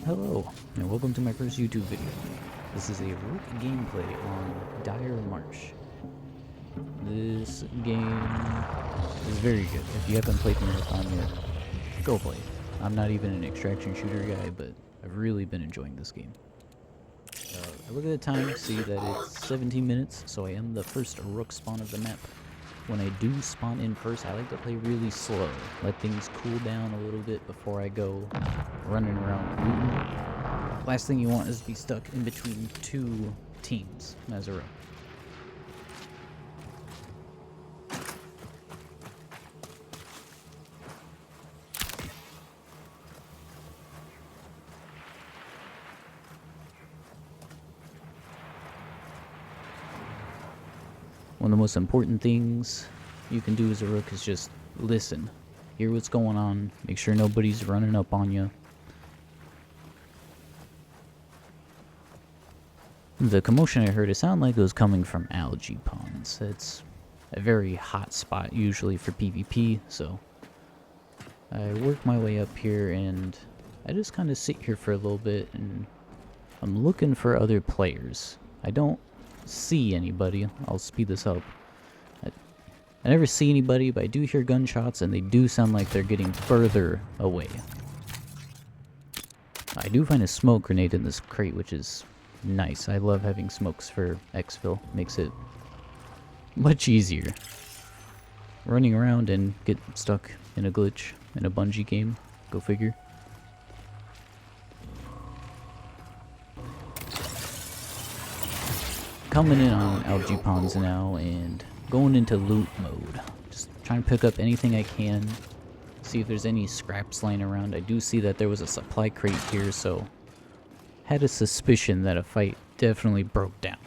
Hello, and welcome to my first YouTube video. This is a Rook gameplay on Dire Marsh. This game is very good. If you haven't played Marathon yet, go play it. I'm not even an extraction shooter guy, but I've really been enjoying this game. I look at the time, see that it's 17 minutes, so I am the first Rook spawn of the map. When I do spawn in first, I like to play really slow. Let things cool down a little bit before I go running around looting. Last thing you want is to be stuck in between two teams as a Rook. One of the most important things you can do as a Rook is just listen. Hear what's going on. Make sure nobody's running up on you. The commotion I heard, it sounded like it was coming from algae ponds. It's a very hot spot usually for PvP, so I work my way up here and I just kind of sit here for a little bit and I'm looking for other players. I don't see anybody. I'll speed this up. I never see anybody, but I do hear gunshots and they do sound like they're getting further away. I do find a smoke grenade in this crate, which is nice. I love having smokes for exfil. Makes it much easier. Running around and get stuck in a glitch in a Bungie game. Go figure. Coming in on algae ponds now and going into loot mode. Just trying to pick up anything I can. See if there's any scraps laying around. I do see that there was a supply crate here, so had a suspicion that a fight definitely broke down.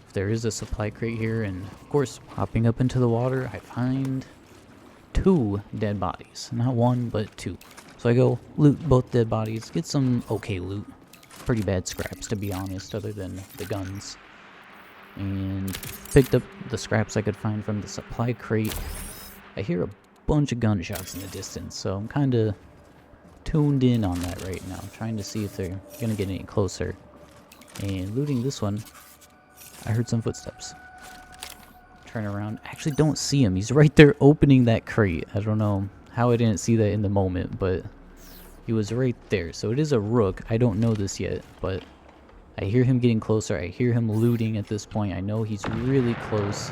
If there is a supply crate here, and of course hopping up into the water, I find two dead bodies. Not one, but two. So I go loot both dead bodies, get some okay loot. Pretty bad scraps, to be honest, other than the guns. And picked up the scraps I could find from the supply crate. I hear a bunch of gunshots in the distance, so I'm kind of tuned in on that right now, trying to see if they're gonna get any closer. And looting this one, I heard some footsteps. Turn around, actually don't see him. He's right there opening that crate. I don't know how I didn't see that in the moment, but he was right there. So it is a Rook. I don't know this yet, but I hear him getting closer. I hear him looting at this point. I know he's really close,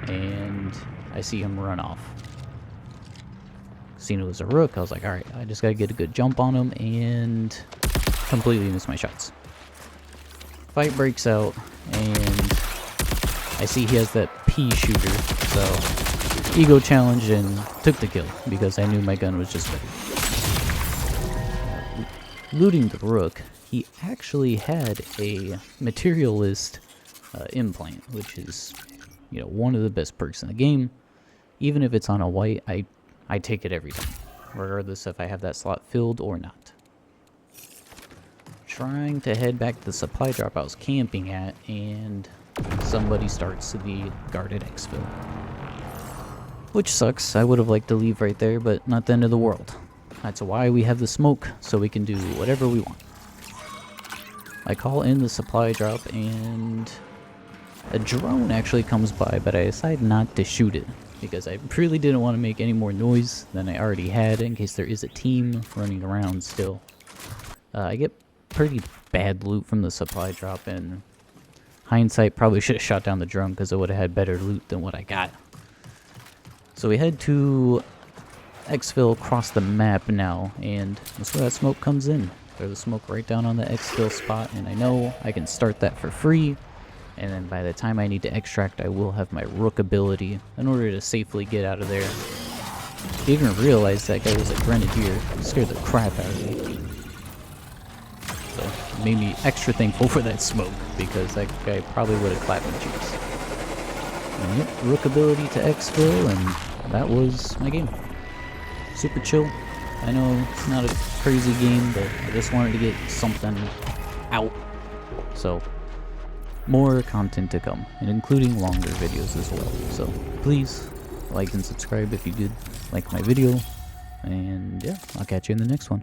and I see him run off. Seen it was a Rook. I was like, alright, I just gotta get a good jump on him, and completely miss my shots. Fight breaks out, and I see he has that pea shooter, so ego challenge and took the kill because I knew my gun was just better. Looting the Rook, he actually had a materialist implant, which is, you know, one of the best perks in the game. Even if it's on a white, I take it every time, regardless if I have that slot filled or not. Trying to head back to the supply drop I was camping at, and somebody starts the guarded exfil. Which sucks. I would have liked to leave right there, but not the end of the world. That's why we have the smoke, so we can do whatever we want. I call in the supply drop, and a drone actually comes by, but I decide not to shoot it, because I really didn't want to make any more noise than I already had, in case there is a team running around still. I get pretty bad loot from the supply drop, and hindsight probably should have shot down the drone, because it would have had better loot than what I got. So we head to exfil across the map now, and that's where that smoke comes in. Throw the smoke right down on the exfil spot, and I know I can start that for free, and then by the time I need to extract, I will have my Rook ability in order to safely get out of there. Didn't even realize that guy was a grenadier. It scared the crap out of me. So it made me extra thankful for that smoke, because that guy probably would have clapped my cheeks. And yep, Rook ability to exfil, and that was my game. Super chill. I know it's not a crazy game, but I just wanted to get something out. So, more content to come, and including longer videos as well. So, please like and subscribe if you did like my video. And yeah, I'll catch you in the next one.